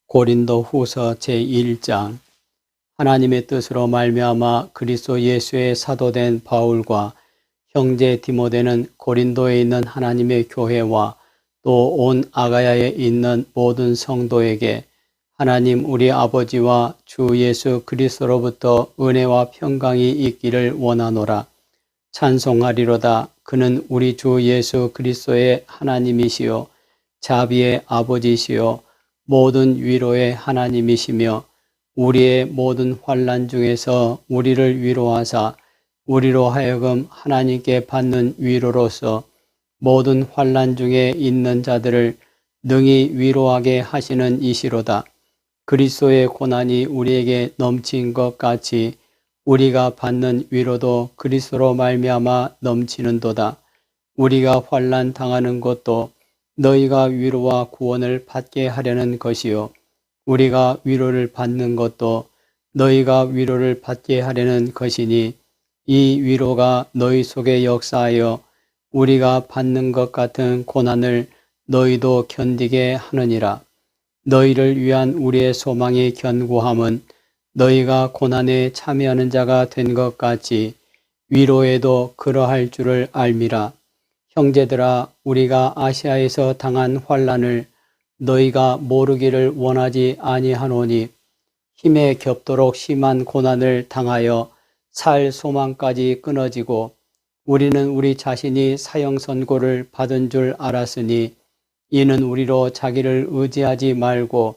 고린도후서 제1장. 하나님의 뜻으로 말미암아 그리스도 예수의 사도된 바울과 형제 디모데는 고린도에 있는 하나님의 교회와 또 온 아가야에 있는 모든 성도에게 하나님 우리 아버지와 주 예수 그리스도로부터 은혜와 평강이 있기를 원하노라. 찬송하리로다. 그는 우리 주 예수 그리스도의 하나님이시요 자비의 아버지시요 모든 위로의 하나님이시며 우리의 모든 환난 중에서 우리를 위로하사 우리로 하여금 하나님께 받는 위로로서 모든 환난 중에 있는 자들을 능히 위로하게 하시는 이시로다. 그리스도의 고난이 우리에게 넘친 것 같이 우리가 받는 위로도 그리스도로 말미암아 넘치는도다. 우리가 환난 당하는 것도 너희가 위로와 구원을 받게 하려는 것이요 우리가 위로를 받는 것도 너희가 위로를 받게 하려는 것이니 이 위로가 너희 속에 역사하여 우리가 받는 것 같은 고난을 너희도 견디게 하느니라. 너희를 위한 우리의 소망이 견고함은 너희가 고난에 참여하는 자가 된 것 같이 위로에도 그러할 줄을 알미라. 형제들아, 우리가 아시아에서 당한 환난을 너희가 모르기를 원하지 아니하노니 힘에 겹도록 심한 고난을 당하여 살 소망까지 끊어지고 우리는 우리 자신이 사형 선고를 받은 줄 알았으니 이는 우리로 자기를 의지하지 말고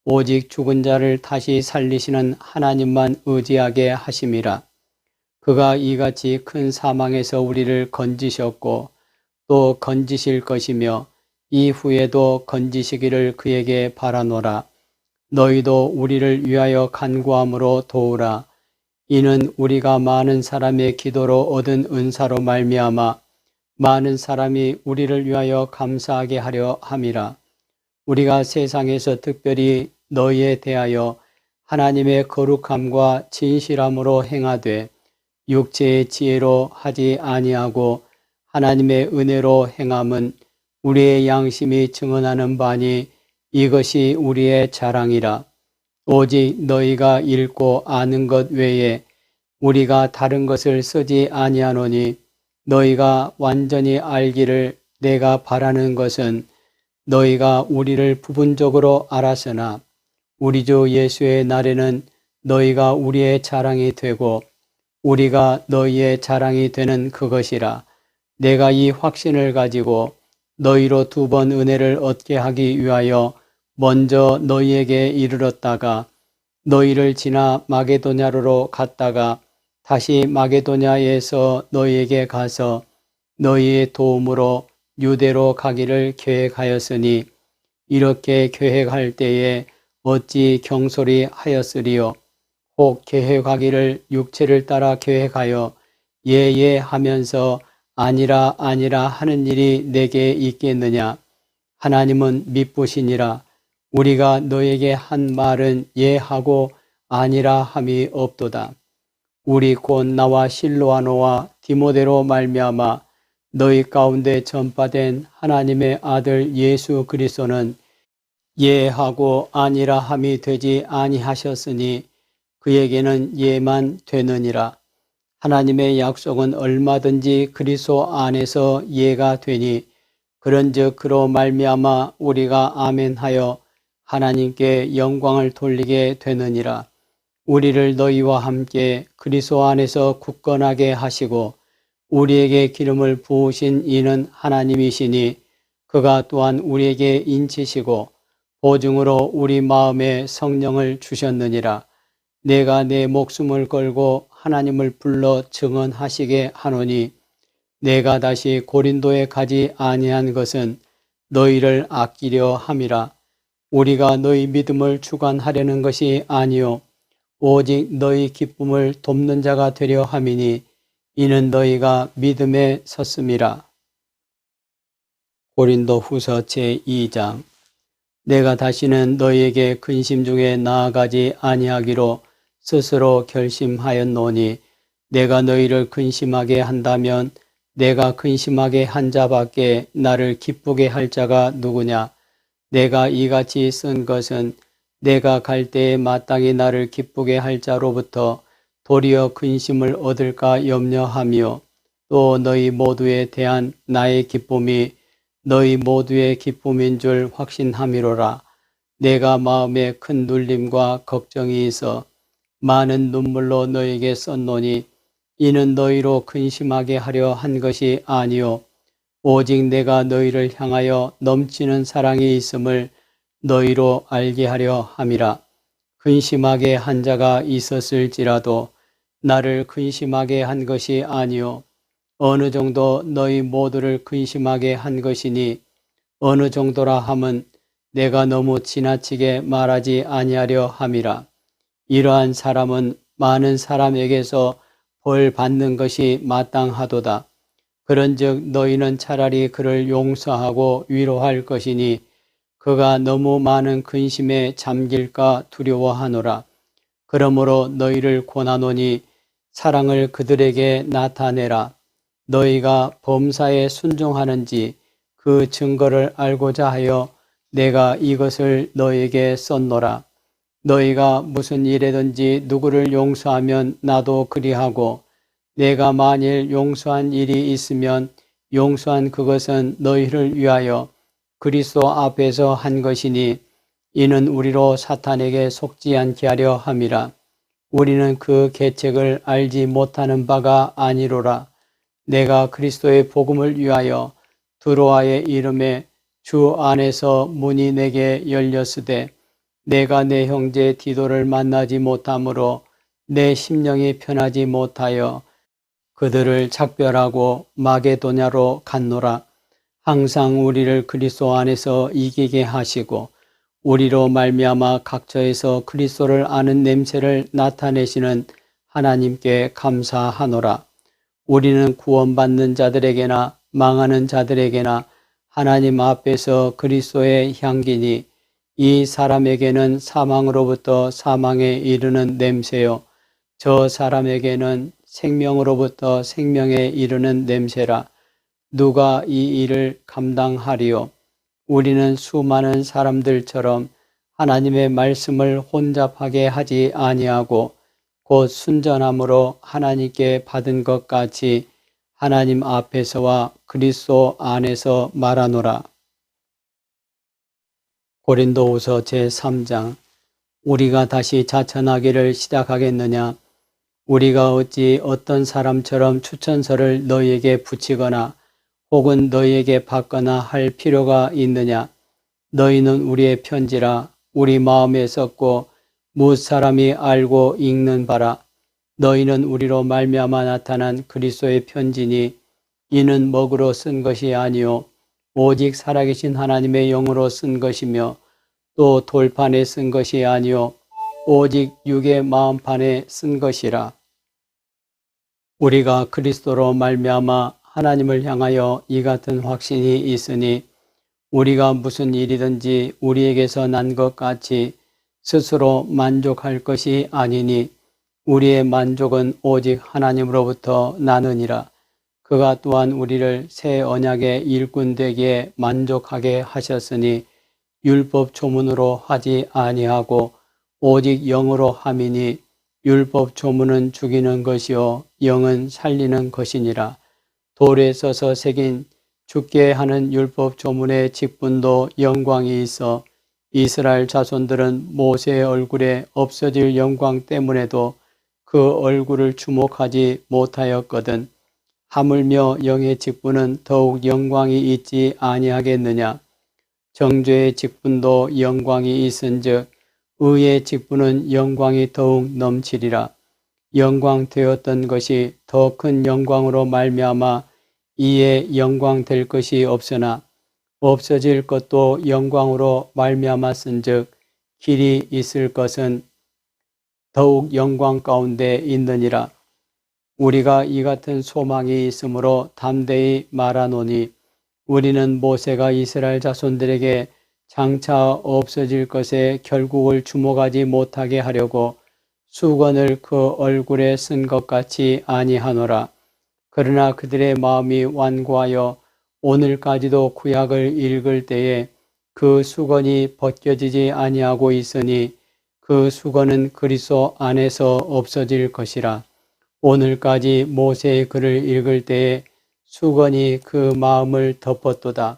오직 죽은 자를 다시 살리시는 하나님만 의지하게 하심이라. 그가 이같이 큰 사망에서 우리를 건지셨고 또 건지실 것이며 이후에도 건지시기를 그에게 바라노라. 너희도 우리를 위하여 간구함으로 도우라. 이는 우리가 많은 사람의 기도로 얻은 은사로 말미암아 많은 사람이 우리를 위하여 감사하게 하려 함이라. 우리가 세상에서 특별히 너희에 대하여 하나님의 거룩함과 진실함으로 행하되 육체의 지혜로 하지 아니하고 하나님의 은혜로 행함은 우리의 양심이 증언하는 바니 이것이 우리의 자랑이라. 오직 너희가 읽고 아는 것 외에 우리가 다른 것을 쓰지 아니하노니 너희가 완전히 알기를 내가 바라는 것은 너희가 우리를 부분적으로 알았으나 우리 주 예수의 날에는 너희가 우리의 자랑이 되고 우리가 너희의 자랑이 되는 그것이라. 내가 이 확신을 가지고 너희로 2번 은혜를 얻게 하기 위하여 먼저 너희에게 이르렀다가 너희를 지나 마게도냐로 갔다가 다시 마게도냐에서 너희에게 가서 너희의 도움으로 유대로 가기를 계획하였으니 이렇게 계획할 때에 어찌 경솔히 하였으리요. 혹 계획하기를 육체를 따라 계획하여 예예 하면서 아니라 아니라 하는 일이 내게 있겠느냐. 하나님은 미쁘시니라. 우리가 너에게 한 말은 예하고 아니라 함이 없도다. 우리 곧 나와 실로아노와 디모데로 말미암아 너희 가운데 전파된 하나님의 아들 예수 그리스도는 예하고 아니라 함이 되지 아니하셨으니 그에게는 예만 되느니라. 하나님의 약속은 얼마든지 그리스도 안에서 예가 되니 그런즉 그로 말미암아 우리가 아멘하여 하나님께 영광을 돌리게 되느니라. 우리를 너희와 함께 그리스도 안에서 굳건하게 하시고 우리에게 기름을 부으신 이는 하나님이시니 그가 또한 우리에게 인치시고 보증으로 우리 마음에 성령을 주셨느니라. 내가 내 목숨을 걸고 하나님을 불러 증언하시게 하노니 내가 다시 고린도에 가지 아니한 것은 너희를 아끼려 함이라. 우리가 너희 믿음을 주관하려는 것이 아니요 오직 너희 기쁨을 돕는 자가 되려 함이니 이는 너희가 믿음에 섰음이라. 고린도후서 제2장. 내가 다시는 너희에게 근심 중에 나아가지 아니하기로 스스로 결심하였노니 내가 너희를 근심하게 한다면 내가 근심하게 한 자밖에 나를 기쁘게 할 자가 누구냐. 내가 이같이 쓴 것은 내가 갈 때에 마땅히 나를 기쁘게 할 자로부터 도리어 근심을 얻을까 염려하며 또 너희 모두에 대한 나의 기쁨이 너희 모두의 기쁨인 줄 확신함이로라. 내가 마음에 큰 눌림과 걱정이 있어 많은 눈물로 너에게 썼노니 이는 너희로 근심하게 하려 한 것이 아니요 오직 내가 너희를 향하여 넘치는 사랑이 있음을 너희로 알게 하려 함이라. 근심하게 한 자가 있었을지라도 나를 근심하게 한 것이 아니요 어느 정도 너희 모두를 근심하게 한 것이니 어느 정도라 함은 내가 너무 지나치게 말하지 아니하려 함이라. 이러한 사람은 많은 사람에게서 벌 받는 것이 마땅하도다. 그런즉 너희는 차라리 그를 용서하고 위로할 것이니 그가 너무 많은 근심에 잠길까 두려워하노라. 그러므로 너희를 권하노니 사랑을 그들에게 나타내라. 너희가 범사에 순종하는지 그 증거를 알고자 하여 내가 이것을 너희에게 썼노라. 너희가 무슨 일에든지 누구를 용서하면 나도 그리하고 내가 만일 용서한 일이 있으면 용서한 그것은 너희를 위하여 그리스도 앞에서 한 것이니 이는 우리로 사탄에게 속지 않게 하려 함이라. 우리는 그 계책을 알지 못하는 바가 아니로라. 내가 그리스도의 복음을 위하여 드로아의 이름에 주 안에서 문이 내게 열렸으되 내가 내 형제 디도를 만나지 못하므로 내 심령이 편하지 못하여 그들을 작별하고 마게도냐로 갔노라. 항상 우리를 그리스도 안에서 이기게 하시고 우리로 말미암아 각처에서 그리스도를 아는 냄새를 나타내시는 하나님께 감사하노라. 우리는 구원받는 자들에게나 망하는 자들에게나 하나님 앞에서 그리스도의 향기니 이 사람에게는 사망으로부터 사망에 이르는 냄새요 저 사람에게는 생명으로부터 생명에 이르는 냄새라. 누가 이 일을 감당하리요? 우리는 수많은 사람들처럼 하나님의 말씀을 혼잡하게 하지 아니하고 곧 순전함으로 하나님께 받은 것 같이 하나님 앞에서와 그리스도 안에서 말하노라. 고린도후서 제3장. 우리가 다시 자천하기를 시작하겠느냐? 우리가 어찌 어떤 사람처럼 추천서를 너희에게 붙이거나 혹은 너희에게 받거나 할 필요가 있느냐? 너희는 우리의 편지라 우리 마음에 썼고 무엇 사람이 알고 읽는 바라. 너희는 우리로 말미암아 나타난 그리스도의 편지니 이는 먹으로 쓴 것이 아니요 오직 살아계신 하나님의 영으로 쓴 것이며 또 돌판에 쓴 것이 아니요 오직 육의 마음판에 쓴 것이라. 우리가 그리스도로 말미암아 하나님을 향하여 이 같은 확신이 있으니 우리가 무슨 일이든지 우리에게서 난 것 같이 스스로 만족할 것이 아니니 우리의 만족은 오직 하나님으로부터 나느니라. 그가 또한 우리를 새 언약의 일꾼 되기에 만족하게 하셨으니 율법 조문으로 하지 아니하고 오직 영으로 함이니 율법 조문은 죽이는 것이요 영은 살리는 것이니라. 돌에 써서 새긴 죽게 하는 율법 조문의 직분도 영광이 있어 이스라엘 자손들은 모세의 얼굴에 없어질 영광 때문에도 그 얼굴을 주목하지 못하였거든. 하물며 영의 직분은 더욱 영광이 있지 아니하겠느냐? 정죄의 직분도 영광이 있은즉 의의 직분은 영광이 더욱 넘치리라. 영광 되었던 것이 더 큰 영광으로 말미암아 이에 영광 될 것이 없으나 없어질 것도 영광으로 말미암았은즉 길이 있을 것은 더욱 영광 가운데 있느니라. 우리가 이 같은 소망이 있으므로 담대히 말하노니 우리는 모세가 이스라엘 자손들에게 장차 없어질 것에 결국을 주목하지 못하게 하려고 수건을 그 얼굴에 쓴 것 같이 아니하노라. 그러나 그들의 마음이 완고하여 오늘까지도 구약을 읽을 때에 그 수건이 벗겨지지 아니하고 있으니 그 수건은 그리스도 안에서 없어질 것이라. 오늘까지 모세의 글을 읽을 때에 수건이 그 마음을 덮었도다.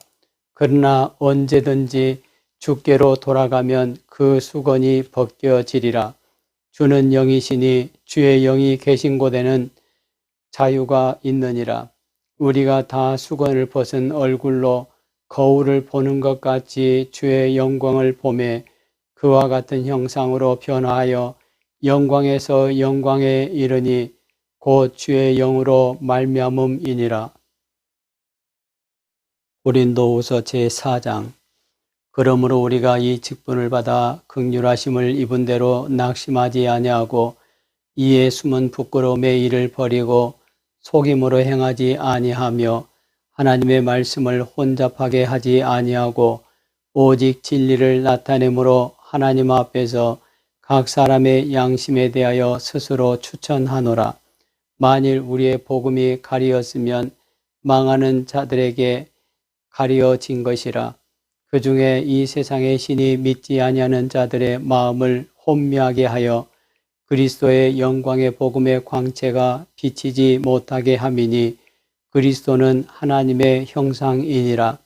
그러나 언제든지 주께로 돌아가면 그 수건이 벗겨지리라. 주는 영이시니 주의 영이 계신 곳에는 자유가 있느니라. 우리가 다 수건을 벗은 얼굴로 거울을 보는 것 같이 주의 영광을 보매 그와 같은 형상으로 변화하여 영광에서 영광에 이르니 곧 주의 영으로 말미암음이니라. 고린도후서 제4장. 그러므로 우리가 이 직분을 받아 긍휼하심을 입은 대로 낙심하지 아니하고 이에 숨은 부끄러움의 일을 버리고 속임으로 행하지 아니하며 하나님의 말씀을 혼잡하게 하지 아니하고 오직 진리를 나타내므로 하나님 앞에서 각 사람의 양심에 대하여 스스로 추천하노라. 만일 우리의 복음이 가리었으면 망하는 자들에게 가리어진 것이라. 그 중에 이 세상의 신이 믿지 아니하는 자들의 마음을 혼미하게 하여 그리스도의 영광의 복음의 광채가 비치지 못하게 함이니 그리스도는 하나님의 형상이니라.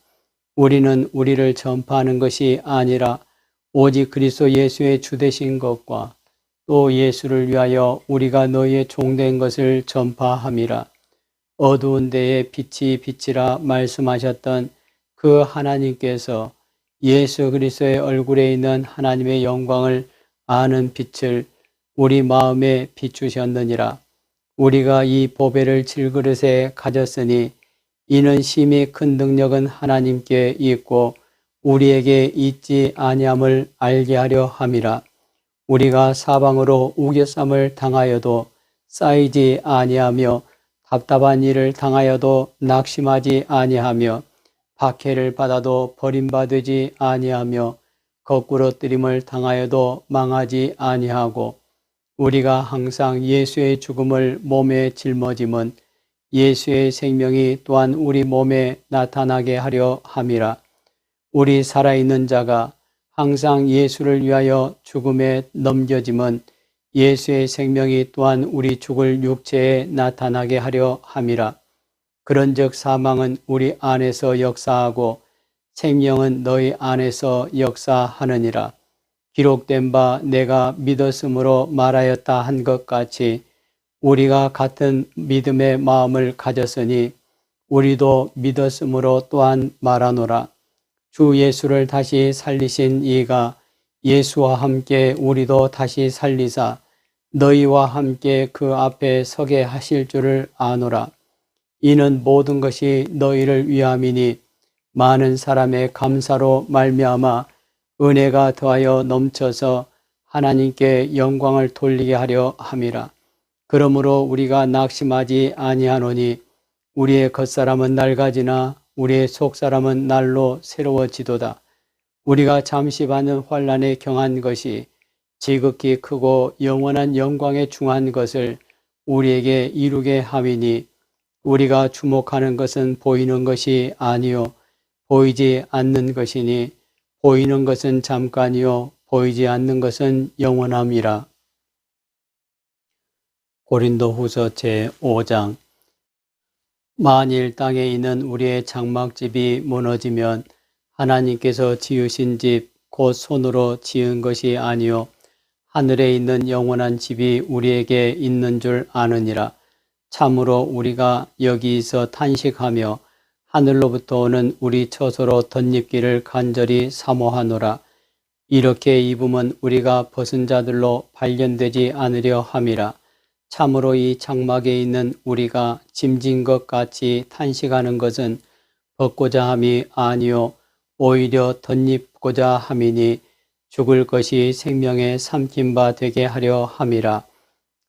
우리는 우리를 전파하는 것이 아니라 오직 그리스도 예수의 주되신 것과 또 예수를 위하여 우리가 너희의 종된 것을 전파함이라. 어두운 데에 빛이 비치라 말씀하셨던 그 하나님께서 예수 그리스도의 얼굴에 있는 하나님의 영광을 아는 빛을 우리 마음에 비추셨느니라. 우리가 이 보배를 질그릇에 가졌으니 이는 심히 큰 능력은 하나님께 있고 우리에게 있지 아니함을 알게 하려 함이라. 우리가 사방으로 우겨쌈을 당하여도 쌓이지 아니하며 답답한 일을 당하여도 낙심하지 아니하며 박해를 받아도 버림받지 아니하며 거꾸로 뜨림을 당하여도 망하지 아니하고 우리가 항상 예수의 죽음을 몸에 짊어짐은 예수의 생명이 또한 우리 몸에 나타나게 하려 함이라. 우리 살아있는 자가 항상 예수를 위하여 죽음에 넘겨짐은 예수의 생명이 또한 우리 죽을 육체에 나타나게 하려 함이라. 그런즉 사망은 우리 안에서 역사하고 생명은 너희 안에서 역사하느니라. 기록된 바 내가 믿었으므로 말하였다 한 것 같이 우리가 같은 믿음의 마음을 가졌으니 우리도 믿었으므로 또한 말하노라. 주 예수를 다시 살리신 이가 예수와 함께 우리도 다시 살리사 너희와 함께 그 앞에 서게 하실 줄을 아노라. 이는 모든 것이 너희를 위함이니 많은 사람의 감사로 말미암아 은혜가 더하여 넘쳐서 하나님께 영광을 돌리게 하려 함이라. 그러므로 우리가 낙심하지 아니하노니 우리의 겉사람은 낡아지나 우리의 속사람은 날로 새로워지도다. 우리가 잠시 받는 환난에 경한 것이 지극히 크고 영원한 영광에 중한 것을 우리에게 이루게 함이니 우리가 주목하는 것은 보이는 것이 아니요 보이지 않는 것이니 보이는 것은 잠깐이요 보이지 않는 것은 영원함이라. 고린도후서 제5장. 만일 땅에 있는 우리의 장막집이 무너지면 하나님께서 지으신 집 곧 손으로 지은 것이 아니요 하늘에 있는 영원한 집이 우리에게 있는 줄 아느니라. 참으로 우리가 여기서 탄식하며 하늘로부터 오는 우리 처소로 덧입기를 간절히 사모하노라. 이렇게 입으면 우리가 벗은 자들로 발견되지 않으려 함이라. 참으로 이 장막에 있는 우리가 짐진 것 같이 탄식하는 것은 벗고자 함이 아니요 오히려 덧입고자 함이니 죽을 것이 생명에 삼킨 바 되게 하려 함이라.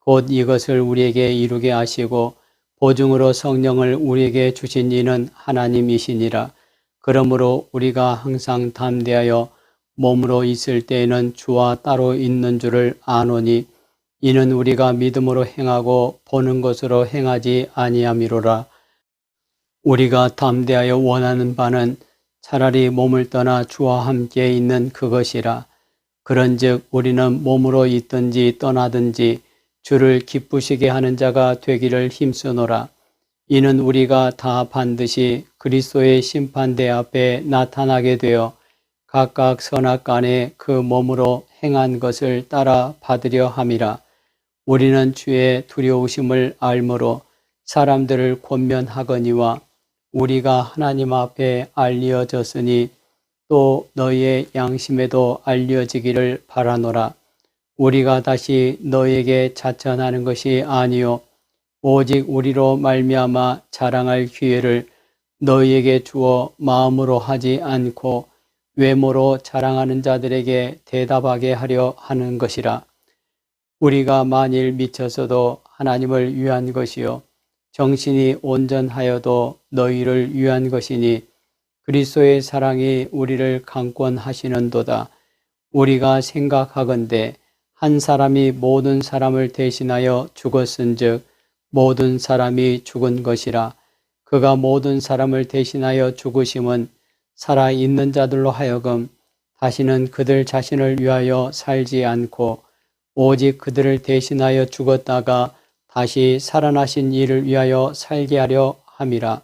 곧 이것을 우리에게 이루게 하시고 보증으로 성령을 우리에게 주신 이는 하나님이시니라. 그러므로 우리가 항상 담대하여 몸으로 있을 때에는 주와 따로 있는 줄을 아노니 이는 우리가 믿음으로 행하고 보는 것으로 행하지 아니함이로라. 우리가 담대하여 원하는 바는 차라리 몸을 떠나 주와 함께 있는 그것이라. 그런즉 우리는 몸으로 있든지 떠나든지 주를 기쁘시게 하는 자가 되기를 힘쓰노라. 이는 우리가 다 반드시 그리스도의 심판대 앞에 나타나게 되어 각각 선악간에 그 몸으로 행한 것을 따라 받으려 함이라. 우리는 주의 두려우심을 알므로 사람들을 권면하거니와 우리가 하나님 앞에 알려졌으니 또 너희의 양심에도 알려지기를 바라노라. 우리가 다시 너희에게 자천하는 것이 아니요 오직 우리로 말미암아 자랑할 기회를 너희에게 주어 마음으로 하지 않고 외모로 자랑하는 자들에게 대답하게 하려 하는 것이라. 우리가 만일 미쳐서도 하나님을 위한 것이요 정신이 온전하여도 너희를 위한 것이니 그리스도의 사랑이 우리를 강권하시는도다. 우리가 생각하건대 한 사람이 모든 사람을 대신하여 죽었은즉 모든 사람이 죽은 것이라. 그가 모든 사람을 대신하여 죽으심은 살아있는 자들로 하여금 다시는 그들 자신을 위하여 살지 않고 오직 그들을 대신하여 죽었다가 다시 살아나신 이를 위하여 살게 하려 함이라.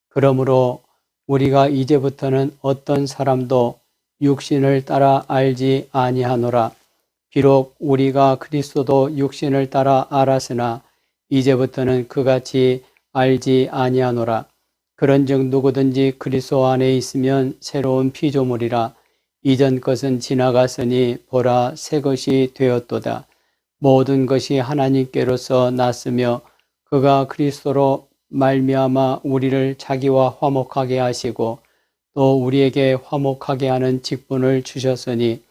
그러므로 우리가 이제부터는 어떤 사람도 육신을 따라 알지 아니하노라. 비록 우리가 그리스도도 육신을 따라 알았으나 이제부터는 그같이 알지 아니하노라. 그런즉 누구든지 그리스도 안에 있으면 새로운 피조물이라. 이전 것은 지나갔으니 보라 새 것이 되었도다. 모든 것이 하나님께로서 났으며 그가 그리스도로 말미암아 우리를 자기와 화목하게 하시고 또 우리에게 화목하게 하는 직분을 주셨으니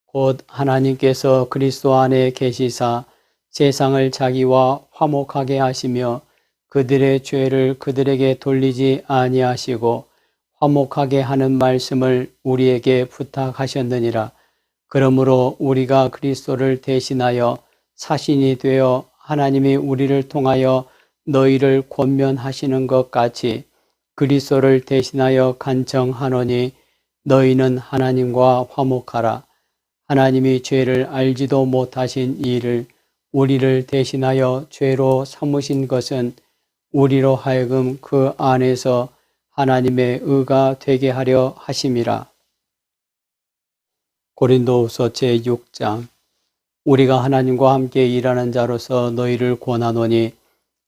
곧 하나님께서 그리스도 안에 계시사 세상을 자기와 화목하게 하시며 그들의 죄를 그들에게 돌리지 아니하시고 화목하게 하는 말씀을 우리에게 부탁하셨느니라. 그러므로 우리가 그리스도를 대신하여 사신이 되어 하나님이 우리를 통하여 너희를 권면하시는 것 같이 그리스도를 대신하여 간청하노니 너희는 하나님과 화목하라. 하나님이 죄를 알지도 못하신 이를 우리를 대신하여 죄로 삼으신 것은 우리로 하여금 그 안에서 하나님의 의가 되게 하려 하심이라. 고린도후서 제6장. 우리가 하나님과 함께 일하는 자로서 너희를 권하노니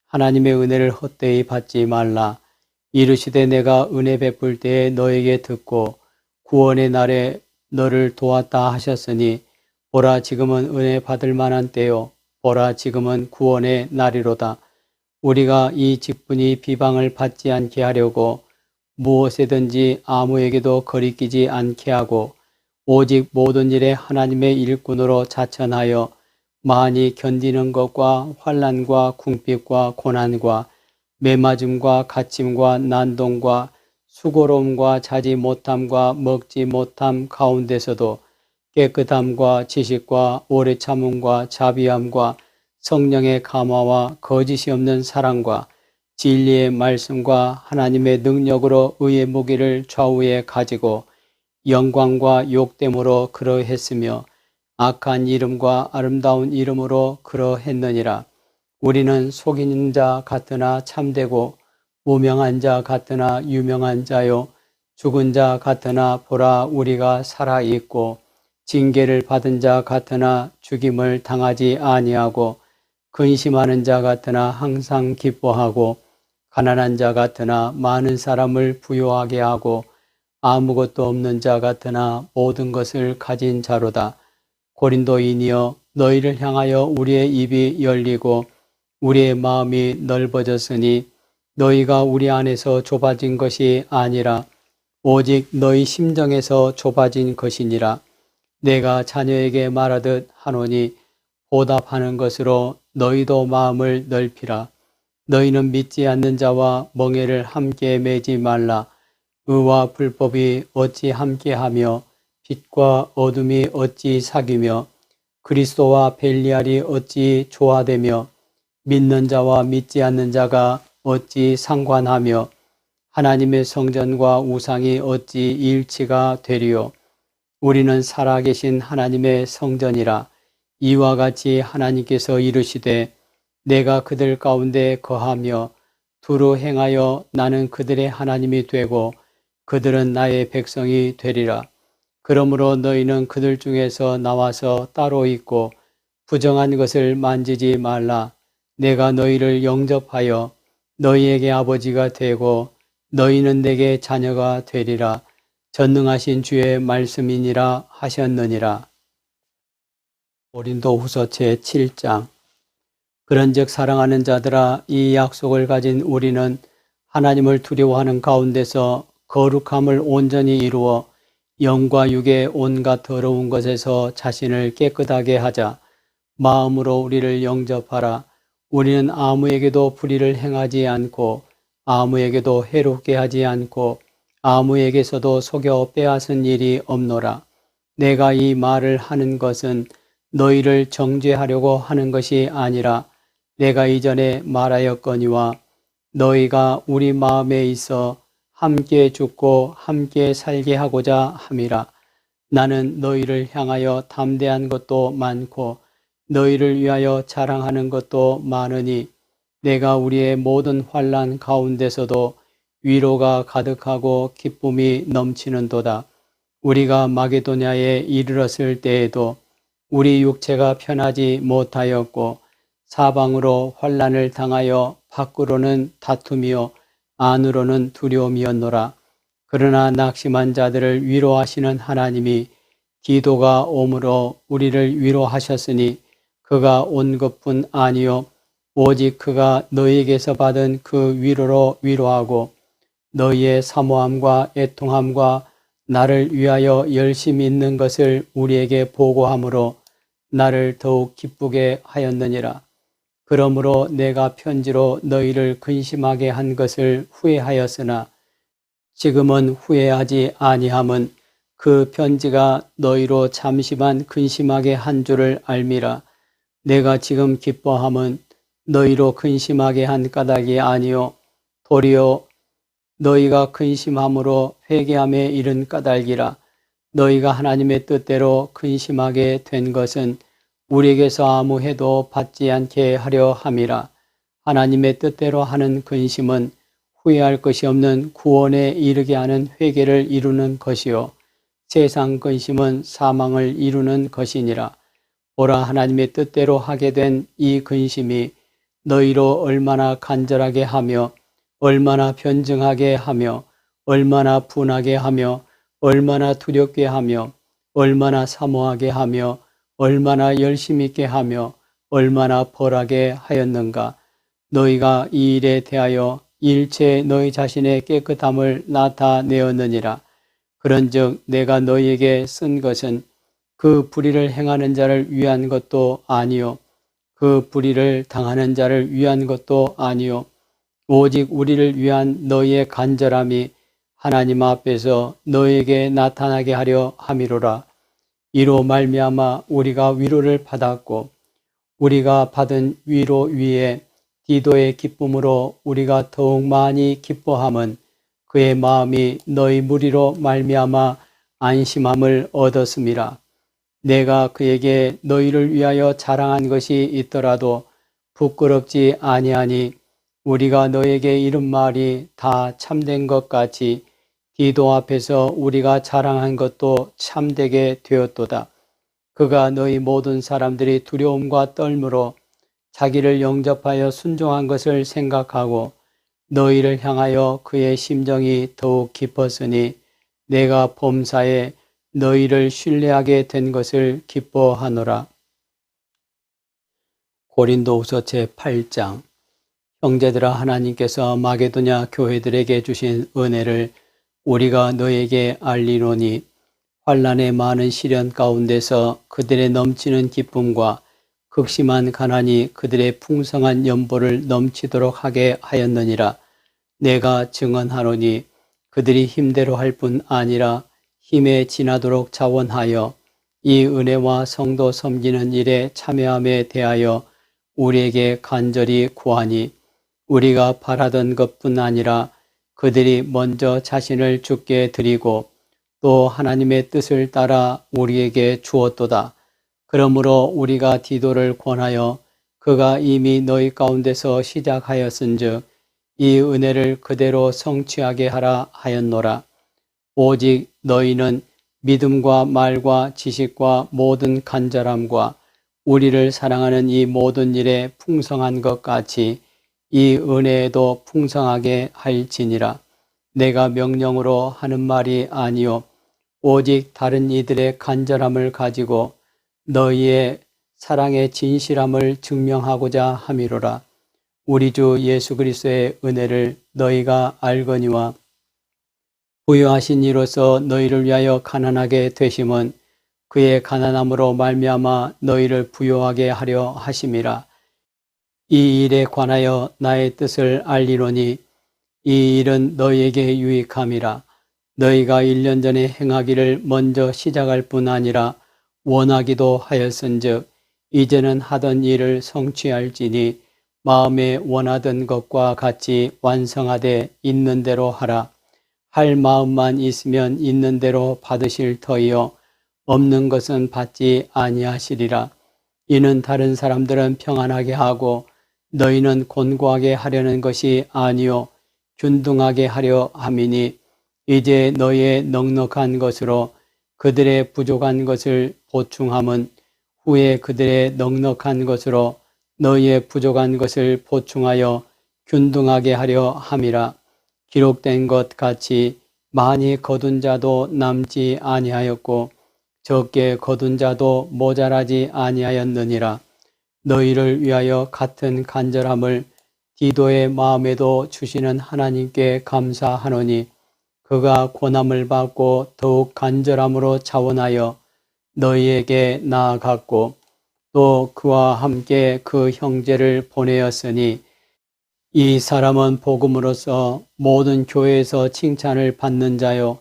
하나님의 은혜를 헛되이 받지 말라. 이르시되 내가 은혜 베풀 때에 너에게 듣고 구원의 날에 너를 도왔다 하셨으니 보라 지금은 은혜 받을 만한 때요 보라 지금은 구원의 날이로다. 우리가 이 직분이 비방을 받지 않게 하려고 무엇에든지 아무에게도 거리끼지 않게 하고 오직 모든 일에 하나님의 일꾼으로 자천하여 많이 견디는 것과 환난과 궁핍과 고난과 매맞음과 갇힘과 난동과 수고로움과 자지 못함과 먹지 못함 가운데서도 깨끗함과 지식과 오래 참음과 자비함과 성령의 감화와 거짓이 없는 사랑과 진리의 말씀과 하나님의 능력으로 의의 무기를 좌우에 가지고 영광과 욕됨으로 그러했으며 악한 이름과 아름다운 이름으로 그러했느니라. 우리는 속이는 자 같으나 참되고 무명한 자 같으나 유명한 자요 죽은 자 같으나 보라 우리가 살아있고 징계를 받은 자 같으나 죽임을 당하지 아니하고 근심하는 자 같으나 항상 기뻐하고 가난한 자 같으나 많은 사람을 부유하게 하고 아무것도 없는 자 같으나 모든 것을 가진 자로다. 고린도인이여 너희를 향하여 우리의 입이 열리고 우리의 마음이 넓어졌으니 너희가 우리 안에서 좁아진 것이 아니라 오직 너희 심정에서 좁아진 것이니라. 내가 자녀에게 말하듯 하노니 보답하는 것으로 너희도 마음을 넓히라. 너희는 믿지 않는 자와 멍에를 함께 매지 말라. 의와 불법이 어찌 함께하며 빛과 어둠이 어찌 사귀며 그리스도와 벨리알이 어찌 조화되며 믿는 자와 믿지 않는 자가 어찌 상관하며 하나님의 성전과 우상이 어찌 일치가 되리요? 우리는 살아계신 하나님의 성전이라. 이와 같이 하나님께서 이르시되 내가 그들 가운데 거하며 두루 행하여 나는 그들의 하나님이 되고 그들은 나의 백성이 되리라. 그러므로 너희는 그들 중에서 나와서 따로 있고 부정한 것을 만지지 말라. 내가 너희를 영접하여 너희에게 아버지가 되고 너희는 내게 자녀가 되리라. 전능하신 주의 말씀이니라 하셨느니라. 고린도후서 제7장. 그런즉 사랑하는 자들아, 이 약속을 가진 우리는 하나님을 두려워하는 가운데서 거룩함을 온전히 이루어 영과 육의 온갖 더러운 것에서 자신을 깨끗하게 하자. 마음으로 우리를 영접하라. 우리는 아무에게도 불의를 행하지 않고 아무에게도 해롭게 하지 않고 아무에게서도 속여 빼앗은 일이 없노라. 내가 이 말을 하는 것은 너희를 정죄하려고 하는 것이 아니라 내가 이전에 말하였거니와 너희가 우리 마음에 있어 함께 죽고 함께 살게 하고자 함이라. 나는 너희를 향하여 담대한 것도 많고 너희를 위하여 자랑하는 것도 많으니 내가 우리의 모든 환난 가운데서도 위로가 가득하고 기쁨이 넘치는도다. 우리가 마게도냐에 이르렀을 때에도 우리 육체가 편하지 못하였고 사방으로 환난을 당하여 밖으로는 다툼이요 안으로는 두려움이었노라. 그러나 낙심한 자들을 위로하시는 하나님이 기도가 오므로 우리를 위로하셨으니 그가 온 것뿐 아니요 오직 그가 너희에게서 받은 그 위로로 위로하고 너희의 사모함과 애통함과 나를 위하여 열심히 있는 것을 우리에게 보고함으로 나를 더욱 기쁘게 하였느니라. 그러므로 내가 편지로 너희를 근심하게 한 것을 후회하였으나 지금은 후회하지 아니함은 그 편지가 너희로 잠시만 근심하게 한 줄을 알미라. 내가 지금 기뻐함은 너희로 근심하게 한 까닭이 아니요 도리어 너희가 근심함으로 회개함에 이른 까닭이라. 너희가 하나님의 뜻대로 근심하게 된 것은 우리에게서 아무 해도 받지 않게 하려 함이라. 하나님의 뜻대로 하는 근심은 후회할 것이 없는 구원에 이르게 하는 회개를 이루는 것이요 세상 근심은 사망을 이루는 것이니라. 보라, 하나님의 뜻대로 하게 된 이 근심이 너희로 얼마나 간절하게 하며 얼마나 변증하게 하며 얼마나 분하게 하며 얼마나 두렵게 하며 얼마나 사모하게 하며 얼마나 열심 있게 하며 얼마나 벌하게 하였는가. 너희가 이 일에 대하여 일체 너희 자신의 깨끗함을 나타내었느니라. 그런즉 내가 너희에게 쓴 것은 그 불의를 행하는 자를 위한 것도 아니요 그 불의를 당하는 자를 위한 것도 아니요 오직 우리를 위한 너희의 간절함이 하나님 앞에서 너희에게 나타나게 하려 함이로라. 이로 말미암아 우리가 위로를 받았고 우리가 받은 위로 위에 디도의 기쁨으로 우리가 더욱 많이 기뻐함은 그의 마음이 너희 무리로 말미암아 안심함을 얻었음이라. 내가 그에게 너희를 위하여 자랑한 것이 있더라도 부끄럽지 아니하니 우리가 너에게 이른 말이 다 참된 것 같이 디도 앞에서 우리가 자랑한 것도 참되게 되었도다. 그가 너희 모든 사람들이 두려움과 떨므로 자기를 영접하여 순종한 것을 생각하고 너희를 향하여 그의 심정이 더욱 깊었으니 내가 범사에 너희를 신뢰하게 된 것을 기뻐하노라. 고린도후서 제8장. 형제들아, 하나님께서 마게도냐 교회들에게 주신 은혜를 우리가 너에게 알리노니 환난의 많은 시련 가운데서 그들의 넘치는 기쁨과 극심한 가난이 그들의 풍성한 연보를 넘치도록 하게 하였느니라. 내가 증언하노니 그들이 힘대로 할 뿐 아니라 힘에 지나도록 자원하여 이 은혜와 성도 섬기는 일에 참여함에 대하여 우리에게 간절히 구하니 우리가 바라던 것뿐 아니라 그들이 먼저 자신을 주께 드리고 또 하나님의 뜻을 따라 우리에게 주었도다. 그러므로 우리가 디도를 권하여 그가 이미 너희 가운데서 시작하였은즉 이 은혜를 그대로 성취하게 하라 하였노라. 오직 너희는 믿음과 말과 지식과 모든 간절함과 우리를 사랑하는 이 모든 일에 풍성한 것 같이 이 은혜에도 풍성하게 할지니라. 내가 명령으로 하는 말이 아니요 오직 다른 이들의 간절함을 가지고 너희의 사랑의 진실함을 증명하고자 함이로라. 우리 주 예수 그리스도의 은혜를 너희가 알거니와 부유하신 이로서 너희를 위하여 가난하게 되심은 그의 가난함으로 말미암아 너희를 부유하게 하려 하심이라. 이 일에 관하여 나의 뜻을 알리노니 이 일은 너희에게 유익함이라. 너희가 1년 전에 행하기를 먼저 시작할 뿐 아니라 원하기도 하였은즉 이제는 하던 일을 성취할지니 마음에 원하던 것과 같이 완성하되 있는 대로 하라. 할 마음만 있으면 있는 대로 받으실 터이요 없는 것은 받지 아니하시리라. 이는 다른 사람들은 평안하게 하고 너희는 곤고하게 하려는 것이 아니요 균등하게 하려 함이니 이제 너희의 넉넉한 것으로 그들의 부족한 것을 보충함은 후에 그들의 넉넉한 것으로 너희의 부족한 것을 보충하여 균등하게 하려 함이라. 기록된 것 같이 많이 거둔 자도 남지 아니하였고 적게 거둔 자도 모자라지 아니하였느니라. 너희를 위하여 같은 간절함을 디도의 마음에도 주시는 하나님께 감사하노니 그가 고난을 받고 더욱 간절함으로 자원하여 너희에게 나아갔고 또 그와 함께 그 형제를 보내었으니 이 사람은 복음으로서 모든 교회에서 칭찬을 받는 자요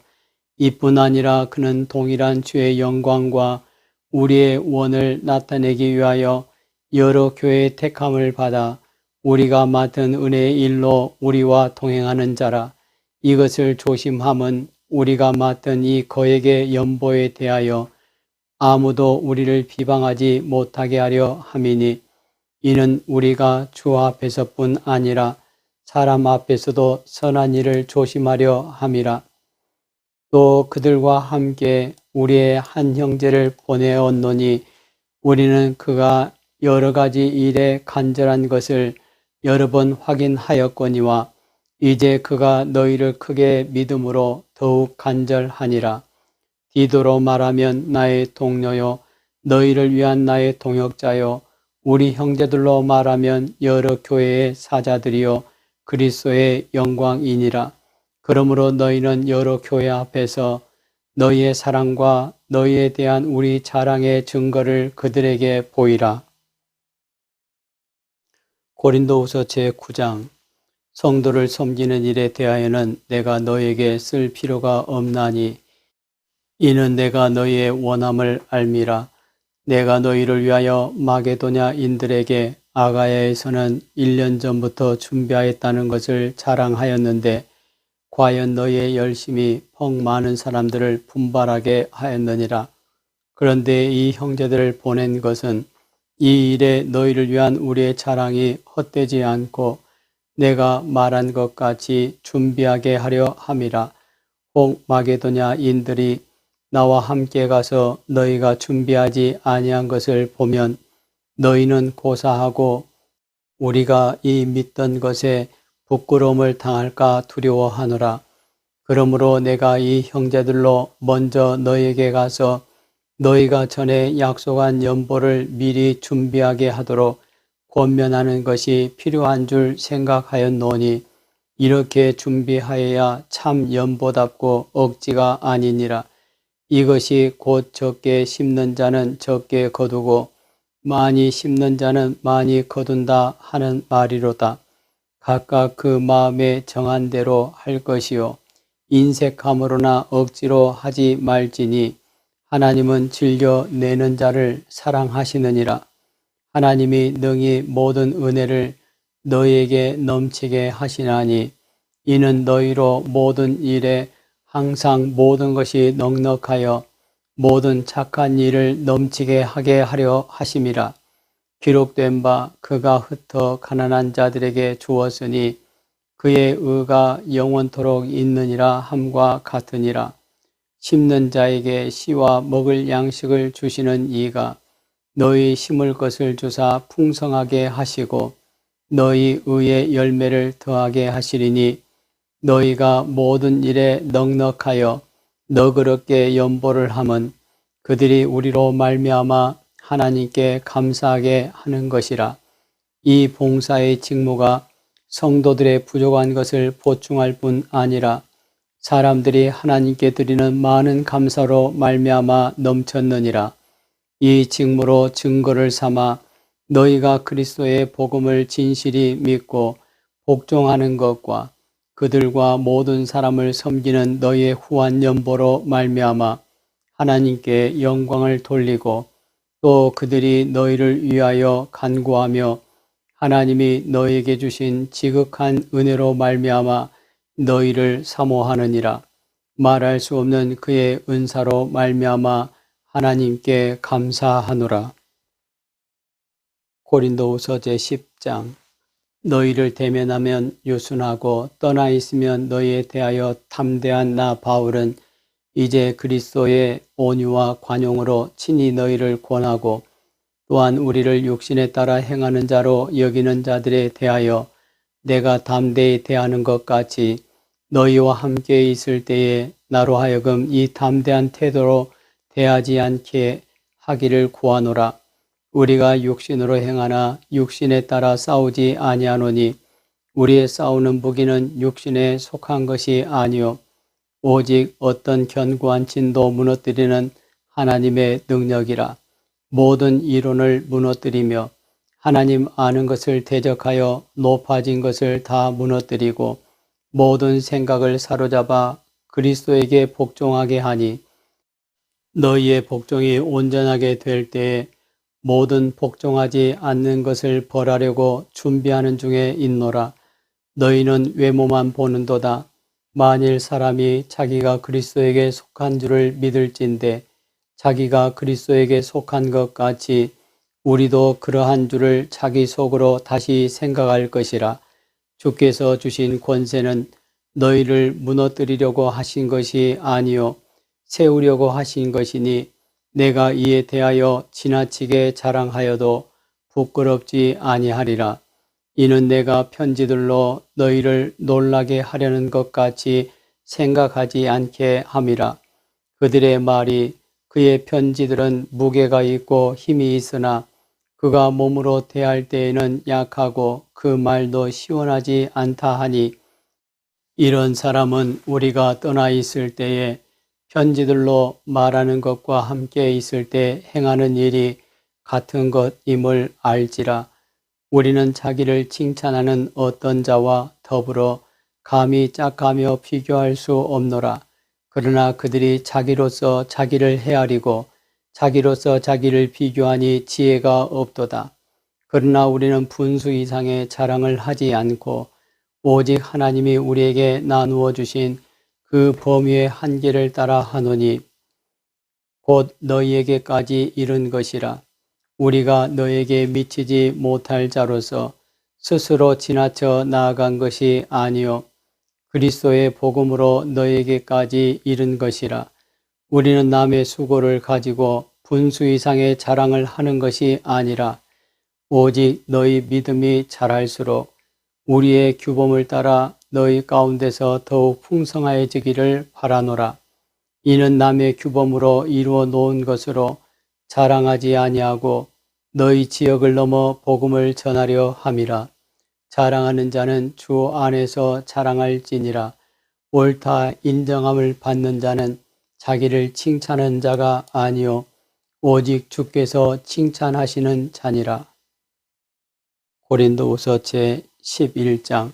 이뿐 아니라 그는 동일한 주의 영광과 우리의 원을 나타내기 위하여 여러 교회의 택함을 받아 우리가 맡은 은혜의 일로 우리와 동행하는 자라. 이것을 조심함은 우리가 맡은 이 거액의 연보에 대하여 아무도 우리를 비방하지 못하게 하려 함이니 이는 우리가 주 앞에서뿐 아니라 사람 앞에서도 선한 일을 조심하려 함이라. 또 그들과 함께 우리의 한 형제를 보내었노니 우리는 그가 여러 가지 일에 간절한 것을 여러 번 확인하였거니와 이제 그가 너희를 크게 믿음으로 더욱 간절하니라. 디도로 말하면 나의 동료요 너희를 위한 나의 동역자요 우리 형제들로 말하면 여러 교회의 사자들이요 그리스도의 영광이니라. 그러므로 너희는 여러 교회 앞에서 너희의 사랑과 너희에 대한 우리 자랑의 증거를 그들에게 보이라. 고린도후서 제9장. 성도를 섬기는 일에 대하여는 내가 너희에게 쓸 필요가 없나니 이는 내가 너희의 원함을 알미라. 내가 너희를 위하여 마게도냐인들에게 아가야에서는 1년 전부터 준비하였다는 것을 자랑하였는데 과연 너희의 열심이 퍽 많은 사람들을 분발하게 하였느니라. 그런데 이 형제들을 보낸 것은 이 일에 너희를 위한 우리의 자랑이 헛되지 않고 내가 말한 것 같이 준비하게 하려 함이라. 혹 마게도냐인들이 나와 함께 가서 너희가 준비하지 아니한 것을 보면 너희는 고사하고 우리가 이 믿던 것에 부끄러움을 당할까 두려워하노라. 그러므로 내가 이 형제들로 먼저 너희에게 가서 너희가 전에 약속한 연보를 미리 준비하게 하도록 권면하는 것이 필요한 줄 생각하였노니 이렇게 준비하여야 참 연보답고 억지가 아니니라. 이것이 곧 적게 심는 자는 적게 거두고 많이 심는 자는 많이 거둔다 하는 말이로다. 각각 그 마음에 정한 대로 할 것이요 인색함으로나 억지로 하지 말지니 하나님은 즐겨 내는 자를 사랑하시느니라. 하나님이 능히 모든 은혜를 너희에게 넘치게 하시나니 이는 너희로 모든 일에 항상 모든 것이 넉넉하여 모든 착한 일을 넘치게 하게 하려 하심이라. 기록된 바 그가 흩어 가난한 자들에게 주었으니 그의 의가 영원토록 있느니라 함과 같으니라. 심는 자에게 씨와 먹을 양식을 주시는 이가 너희 심을 것을 주사 풍성하게 하시고 너희 의의 열매를 더하게 하시리니 너희가 모든 일에 넉넉하여 너그럽게 연보를 함은 그들이 우리로 말미암아 하나님께 감사하게 하는 것이라. 이 봉사의 직무가 성도들의 부족한 것을 보충할 뿐 아니라 사람들이 하나님께 드리는 많은 감사로 말미암아 넘쳤느니라. 이 직무로 증거를 삼아 너희가 그리스도의 복음을 진실히 믿고 복종하는 것과 그들과 모든 사람을 섬기는 너희의 후한 연보로 말미암아 하나님께 영광을 돌리고 또 그들이 너희를 위하여 간구하며 하나님이 너희에게 주신 지극한 은혜로 말미암아 너희를 사모하느니라. 말할 수 없는 그의 은사로 말미암아 하나님께 감사하노라. 고린도후서 제10장. 너희를 대면하면 유순하고 떠나 있으면 너희에 대하여 탐대한 나 바울은 이제 그리스도의 온유와 관용으로 친히 너희를 권하고 또한 우리를 육신에 따라 행하는 자로 여기는 자들에 대하여 내가 담대히 대하는 것 같이 너희와 함께 있을 때에 나로 하여금 이 담대한 태도로 대하지 않게 하기를 구하노라. 우리가 육신으로 행하나 육신에 따라 싸우지 아니하노니 우리의 싸우는 무기는 육신에 속한 것이 아니요 오직 어떤 견고한 진도 무너뜨리는 하나님의 능력이라. 모든 이론을 무너뜨리며 하나님 아는 것을 대적하여 높아진 것을 다 무너뜨리고 모든 생각을 사로잡아 그리스도에게 복종하게 하니 너희의 복종이 온전하게 될 때에 모든 복종하지 않는 것을 벌하려고 준비하는 중에 있노라. 너희는 외모만 보는도다. 만일 사람이 자기가 그리스도에게 속한 줄을 믿을진대 자기가 그리스도에게 속한 것 같이 우리도 그러한 줄을 자기 속으로 다시 생각할 것이라. 주께서 주신 권세는 너희를 무너뜨리려고 하신 것이 아니요 세우려고 하신 것이니 내가 이에 대하여 지나치게 자랑하여도 부끄럽지 아니하리라. 이는 내가 편지들로 너희를 놀라게 하려는 것 같이 생각하지 않게 함이라. 그들의 말이 그의 편지들은 무게가 있고 힘이 있으나 그가 몸으로 대할 때에는 약하고 그 말도 시원하지 않다 하니 이런 사람은 우리가 떠나 있을 때에 편지들로 말하는 것과 함께 있을 때 행하는 일이 같은 것임을 알지라. 우리는 자기를 칭찬하는 어떤 자와 더불어 감히 짝하며 비교할 수 없노라. 그러나 그들이 자기로서 자기를 헤아리고 자기로서 자기를 비교하니 지혜가 없도다. 그러나 우리는 분수 이상의 자랑을 하지 않고 오직 하나님이 우리에게 나누어 주신 그 범위의 한계를 따라 하노니 곧 너희에게까지 이른 것이라. 우리가 너에게 미치지 못할 자로서 스스로 지나쳐 나아간 것이 아니요 그리스도의 복음으로 너에게까지 이른 것이라. 우리는 남의 수고를 가지고 분수 이상의 자랑을 하는 것이 아니라 오직 너희 믿음이 자랄수록 우리의 규범을 따라 너희 가운데서 더욱 풍성해지기를 바라노라. 이는 남의 규범으로 이루어 놓은 것으로 자랑하지 아니하고 너희 지역을 넘어 복음을 전하려 함이라. 자랑하는 자는 주 안에서 자랑할지니라. 옳다 인정함을 받는 자는 자기를 칭찬하는 자가 아니요 오직 주께서 칭찬하시는 자니라. 고린도후서 제11장.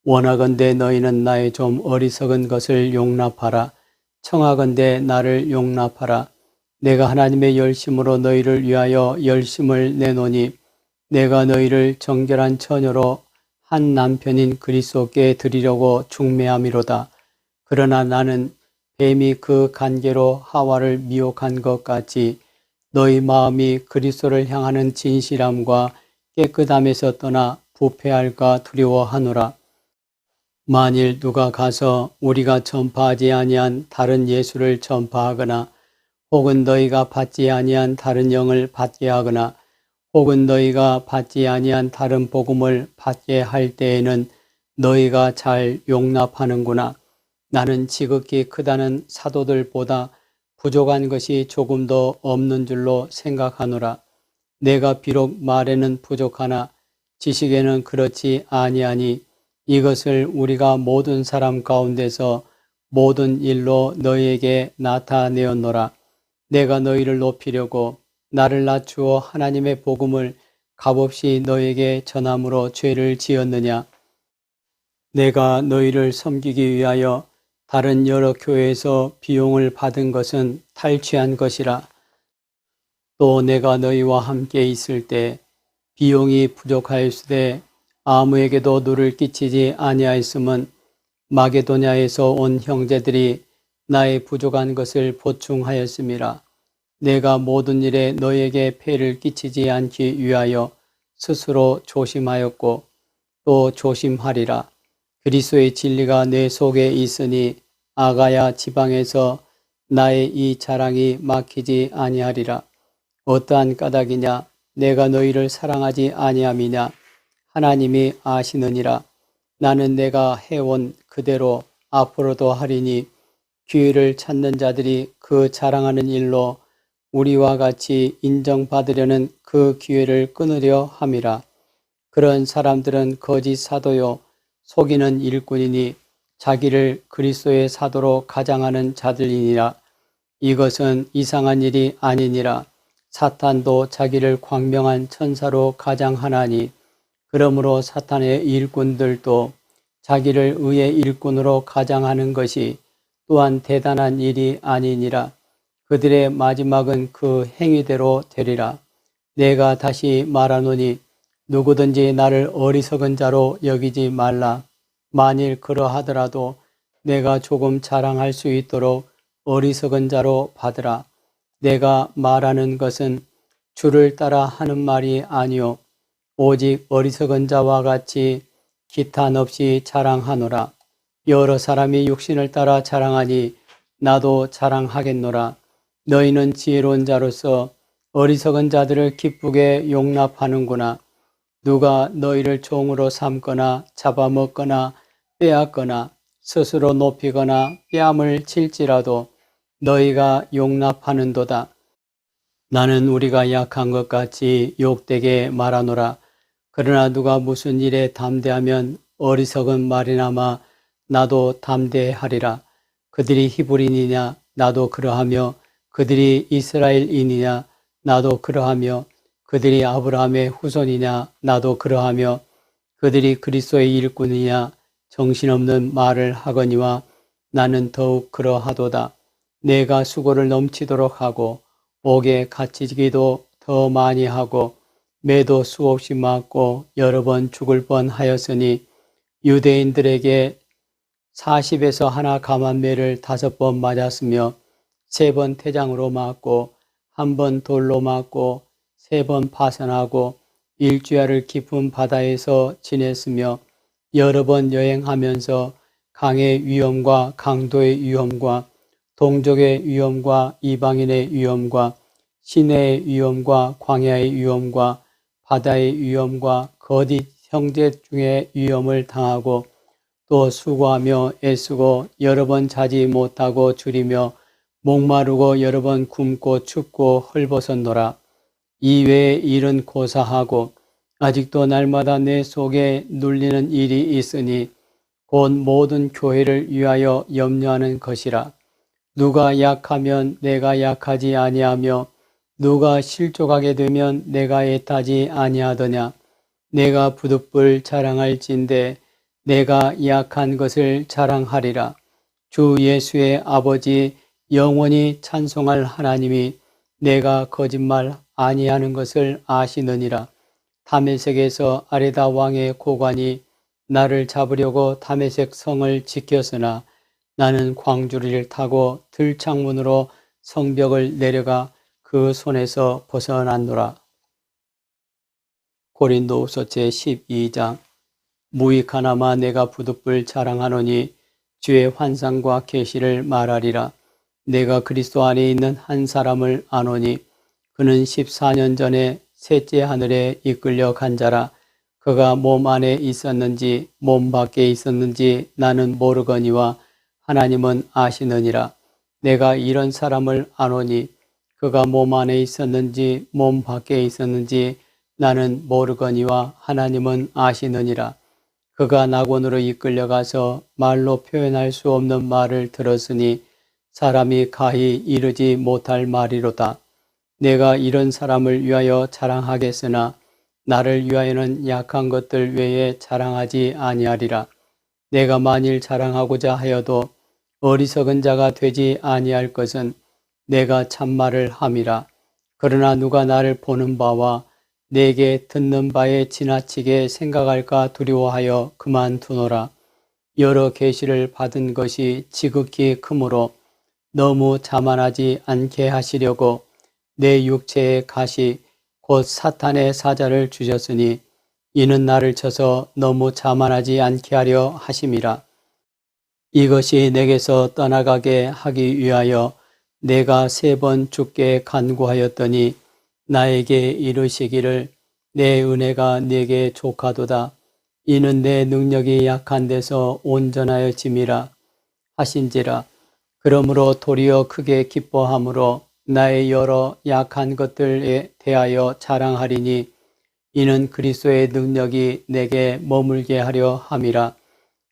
원하건대 너희는 나의 좀 어리석은 것을 용납하라. 청하건대 나를 용납하라. 내가 하나님의 열심으로 너희를 위하여 열심을 내노니 내가 너희를 정결한 처녀로 한 남편인 그리스도께 드리려고 중매함이로다. 그러나 나는 뱀이 그 간계로 하와를 미혹한 것 같이 너희 마음이 그리스도를 향하는 진실함과 깨끗함에서 떠나 부패할까 두려워하노라. 만일 누가 가서 우리가 전파하지 아니한 다른 예수를 전파하거나 혹은 너희가 받지 아니한 다른 영을 받게 하거나 혹은 너희가 받지 아니한 다른 복음을 받게 할 때에는 너희가 잘 용납하는구나. 나는 지극히 크다는 사도들보다 부족한 것이 조금 더 없는 줄로 생각하노라. 내가 비록 말에는 부족하나 지식에는 그렇지 아니하니 이것을 우리가 모든 사람 가운데서 모든 일로 너희에게 나타내었노라. 내가 너희를 높이려고 나를 낮추어 하나님의 복음을 값없이 너희에게 전함으로 죄를 지었느냐. 내가 너희를 섬기기 위하여 다른 여러 교회에서 비용을 받은 것은 탈취한 것이라. 또 내가 너희와 함께 있을 때 비용이 부족하였으되 아무에게도 누를 끼치지 아니하였음은 마게도냐에서 온 형제들이 나의 부족한 것을 보충하였음이라. 내가 모든 일에 너희에게 폐를 끼치지 않기 위하여 스스로 조심하였고 또 조심하리라. 그리스도의 진리가 내 속에 있으니 아가야 지방에서 나의 이 자랑이 막히지 아니하리라. 어떠한 까닭이냐? 내가 너희를 사랑하지 아니함이냐? 하나님이 아시느니라. 나는 내가 해온 그대로 앞으로도 하리니 기회를 찾는 자들이 그 자랑하는 일로 우리와 같이 인정받으려는 그 기회를 끊으려 함이라. 그런 사람들은 거짓 사도요 속이는 일꾼이니 자기를 그리스도의 사도로 가장하는 자들이니라. 이것은 이상한 일이 아니니라. 사탄도 자기를 광명한 천사로 가장하나니 그러므로 사탄의 일꾼들도 자기를 의의 일꾼으로 가장하는 것이 또한 대단한 일이 아니니라. 그들의 마지막은 그 행위대로 되리라. 내가 다시 말하노니 누구든지 나를 어리석은 자로 여기지 말라. 만일 그러하더라도 내가 조금 자랑할 수 있도록 어리석은 자로 받으라. 내가 말하는 것은 주를 따라 하는 말이 아니요 오직 어리석은 자와 같이 기탄 없이 자랑하노라. 여러 사람이 육신을 따라 자랑하니 나도 자랑하겠노라. 너희는 지혜로운 자로서 어리석은 자들을 기쁘게 용납하는구나. 누가 너희를 종으로 삼거나 잡아먹거나 빼앗거나 스스로 높이거나 뺨을 칠지라도 너희가 용납하는도다. 나는 우리가 약한 것 같이 욕되게 말하노라. 그러나 누가 무슨 일에 담대하면 어리석은 말이나마 나도 담대하리라. 그들이 히브리인이냐 나도 그러하며 그들이 이스라엘인이냐 나도 그러하며 그들이 아브라함의 후손이냐 나도 그러하며 그들이 그리스도의 일꾼이냐 정신없는 말을 하거니와 나는 더욱 그러하도다. 내가 수고를 넘치도록 하고 옥에 갇히기도 더 많이 하고 매도 수없이 맞고 여러 번 죽을 뻔하였으니 유대인들에게 40에서 하나 감한매를 5번 맞았으며 3번 태장으로 맞고 1번 돌로 맞고 3번 파선하고 일주야를 깊은 바다에서 지냈으며 여러 번 여행하면서 강의 위험과 강도의 위험과 동족의 위험과 이방인의 위험과 시내의 위험과 광야의 위험과 바다의 위험과 거짓 형제 중에 위험을 당하고 또 수고하며 애쓰고 여러 번 자지 못하고 줄이며 목마르고 여러 번 굶고 춥고 헐벗었노라. 이외의 일은 고사하고 아직도 날마다 내 속에 눌리는 일이 있으니 곧 모든 교회를 위하여 염려하는 것이라. 누가 약하면 내가 약하지 아니하며 누가 실족하게 되면 내가 애타지 아니하더냐. 내가 부득불 자랑할진대 내가 약한 것을 자랑하리라. 주 예수의 아버지 영원히 찬송할 하나님이 내가 거짓말 아니하는 것을 아시느니라. 다메섹에서 아레다 왕의 고관이 나를 잡으려고 다메섹 성을 지켰으나 나는 광주리를 타고 들창문으로 성벽을 내려가 그 손에서 벗어났노라. 고린도후서 제12장. 무익하나마 내가 부득불 자랑하노니 주의 환상과 계시를 말하리라. 내가 그리스도 안에 있는 한 사람을 아노니 그는 14년 전에 셋째 하늘에 이끌려 간 자라. 그가 몸 안에 있었는지 몸 밖에 있었는지 나는 모르거니와 하나님은 아시느니라. 내가 이런 사람을 아노니 그가 몸 안에 있었는지 몸 밖에 있었는지 나는 모르거니와 하나님은 아시느니라. 그가 낙원으로 이끌려가서 말로 표현할 수 없는 말을 들었으니 사람이 가히 이르지 못할 말이로다. 내가 이런 사람을 위하여 자랑하겠으나 나를 위하여는 약한 것들 외에 자랑하지 아니하리라. 내가 만일 자랑하고자 하여도 어리석은 자가 되지 아니할 것은 내가 참말을 함이라. 그러나 누가 나를 보는 바와 내게 듣는 바에 지나치게 생각할까 두려워하여 그만두노라. 여러 계시를 받은 것이 지극히 크므로 너무 자만하지 않게 하시려고 내 육체의 가시 곧 사탄의 사자를 주셨으니 이는 나를 쳐서 너무 자만하지 않게 하려 하심이라. 이것이 내게서 떠나가게 하기 위하여 내가 3번 주께 간구하였더니 나에게 이르시기를 내 은혜가 네게 족하도다. 이는 내 능력이 약한 데서 온전하여짐이라 하신지라. 그러므로 도리어 크게 기뻐함으로 나의 여러 약한 것들에 대하여 자랑하리니 이는 그리스도의 능력이 내게 머물게 하려 함이라.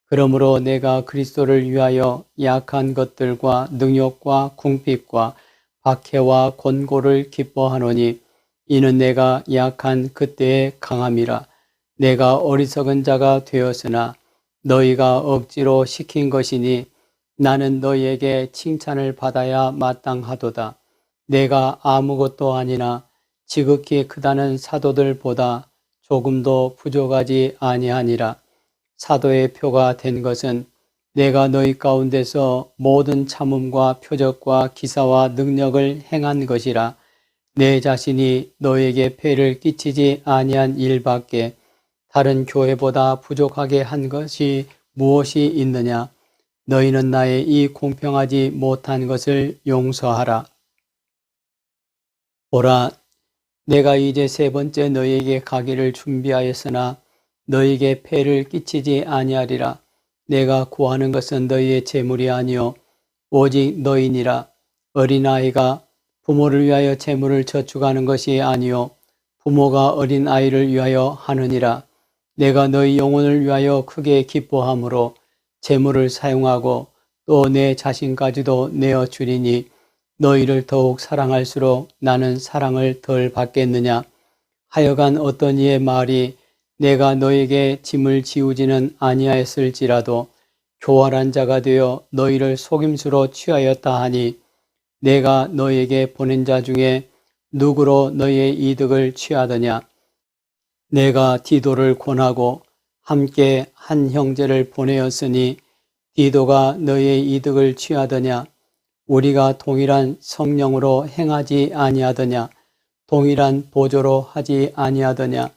그러므로 내가 그리스도를 위하여 약한 것들과 능욕과 궁핍과 박해와 곤고를 기뻐하노니 이는 내가 약한 그때의 강함이라. 내가 어리석은 자가 되었으나 너희가 억지로 시킨 것이니 나는 너희에게 칭찬을 받아야 마땅하도다. 내가 아무것도 아니나 지극히 크다는 사도들보다 조금도 부족하지 아니하니라. 사도의 표가 된 것은 내가 너희 가운데서 모든 참음과 표적과 기사와 능력을 행한 것이라. 내 자신이 너에게 폐를 끼치지 아니한 일밖에 다른 교회보다 부족하게 한 것이 무엇이 있느냐. 너희는 나의 이 공평하지 못한 것을 용서하라. 보라, 내가 이제 3번째 너희에게 가기를 준비하였으나 너희에게 폐를 끼치지 아니하리라. 내가 구하는 것은 너희의 재물이 아니요 오직 너희니라. 어린아이가 부모를 위하여 재물을 저축하는 것이 아니요 부모가 어린아이를 위하여 하느니라. 내가 너희 영혼을 위하여 크게 기뻐함으로 재물을 사용하고 또 내 자신까지도 내어주리니 너희를 더욱 사랑할수록 나는 사랑을 덜 받겠느냐. 하여간 어떤 이의 말이 내가 너에게 짐을 지우지는 아니하였을지라도 교활한 자가 되어 너희를 속임수로 취하였다 하니 내가 너에게 보낸 자 중에 누구로 너희의 이득을 취하더냐. 내가 디도를 권하고 함께 한 형제를 보내었으니 디도가 너희의 이득을 취하더냐. 우리가 동일한 성령으로 행하지 아니하더냐. 동일한 보조로 하지 아니하더냐.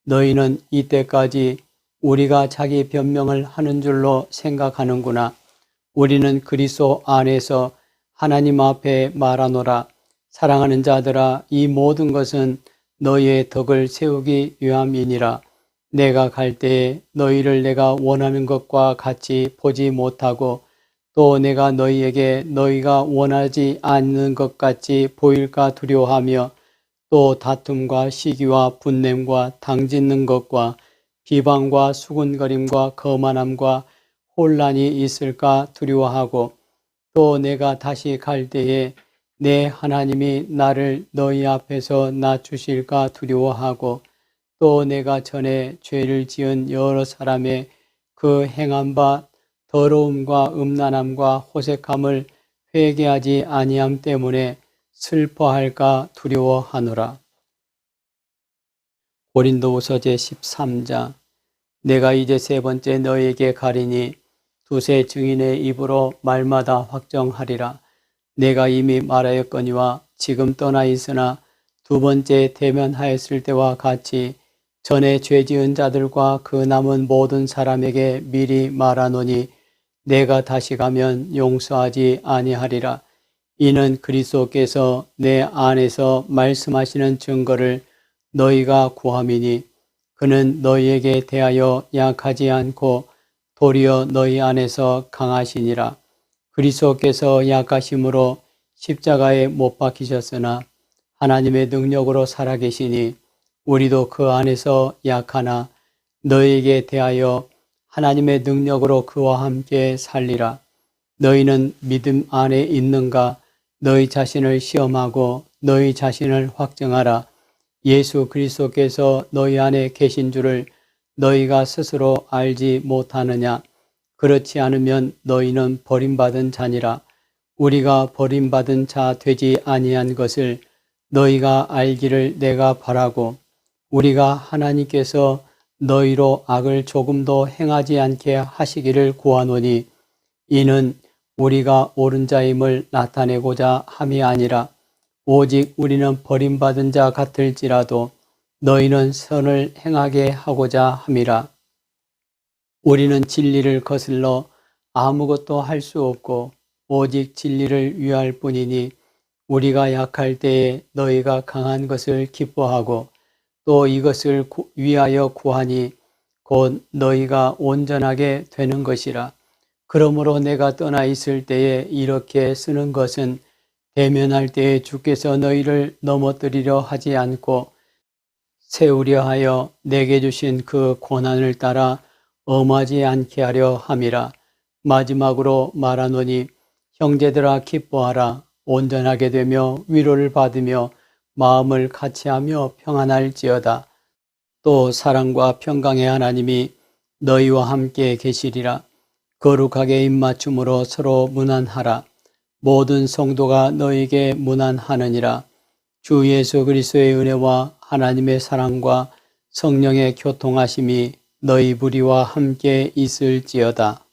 너희는 이때까지 우리가 자기 변명을 하는 줄로 생각하는구나. 우리는 그리스도 안에서 하나님 앞에 말하노라. 사랑하는 자들아, 이 모든 것은 너희의 덕을 세우기 위함이니라. 내가 갈 때에 너희를 내가 원하는 것과 같이 보지 못하고 또 내가 너희에게 너희가 원하지 않는 것 같이 보일까 두려워하며 또 다툼과 시기와 분냄과 당짓는 것과 비방과 수군거림과 거만함과 혼란이 있을까 두려워하고 또 내가 다시 갈 때에 내 하나님이 나를 너희 앞에서 낮추실까 두려워하고 또 내가 전에 죄를 지은 여러 사람의 그 행한 바 더러움과 음란함과 호색함을 회개하지 아니함 때문에 슬퍼할까 두려워하노라. 고린도후서 제13장. 내가 이제 세 번째 너희에게 가리니 두세 증인의 입으로 말마다 확정하리라. 내가 이미 말하였거니와 지금 떠나 있으나 두 번째 대면하였을 때와 같이 전에 죄 지은 자들과 그 남은 모든 사람에게 미리 말하노니 내가 다시 가면 용서하지 아니하리라. 이는 그리스도께서 내 안에서 말씀하시는 증거를 너희가 구함이니 그는 너희에게 대하여 약하지 않고 도리어 너희 안에서 강하시니라. 그리스도께서 약하심으로 십자가에 못 박히셨으나 하나님의 능력으로 살아계시니 우리도 그 안에서 약하나 너희에게 대하여 하나님의 능력으로 그와 함께 살리라. 너희는 믿음 안에 있는가? 너희 자신을 시험하고 너희 자신을 확증하라. 예수 그리스도께서 너희 안에 계신 줄을 너희가 스스로 알지 못하느냐? 그렇지 않으면 너희는 버림받은 자니라. 우리가 버림받은 자 되지 아니한 것을 너희가 알기를 내가 바라고 우리가 하나님께서 너희로 악을 조금도 행하지 않게 하시기를 구하노니 이는 우리가 옳은 자임을 나타내고자 함이 아니라 오직 우리는 버림받은 자 같을지라도 너희는 선을 행하게 하고자 함이라. 우리는 진리를 거슬러 아무것도 할 수 없고 오직 진리를 위할 뿐이니 우리가 약할 때에 너희가 강한 것을 기뻐하고 또 이것을 위하여 구하니 곧 너희가 온전하게 되는 것이라. 그러므로 내가 떠나 있을 때에 이렇게 쓰는 것은 대면할 때에 주께서 너희를 넘어뜨리려 하지 않고 세우려 하여 내게 주신 그 고난을 따라 엄하지 않게 하려 함이라. 마지막으로 말하노니 형제들아 기뻐하라. 온전하게 되며 위로를 받으며 마음을 같이하며 평안할지어다. 또 사랑과 평강의 하나님이 너희와 함께 계시리라. 거룩하게 입맞춤으로 서로 문안하라. 모든 성도가 너희에게 문안하느니라. 주 예수 그리스도의 은혜와 하나님의 사랑과 성령의 교통하심이 너희 무리와 함께 있을지어다.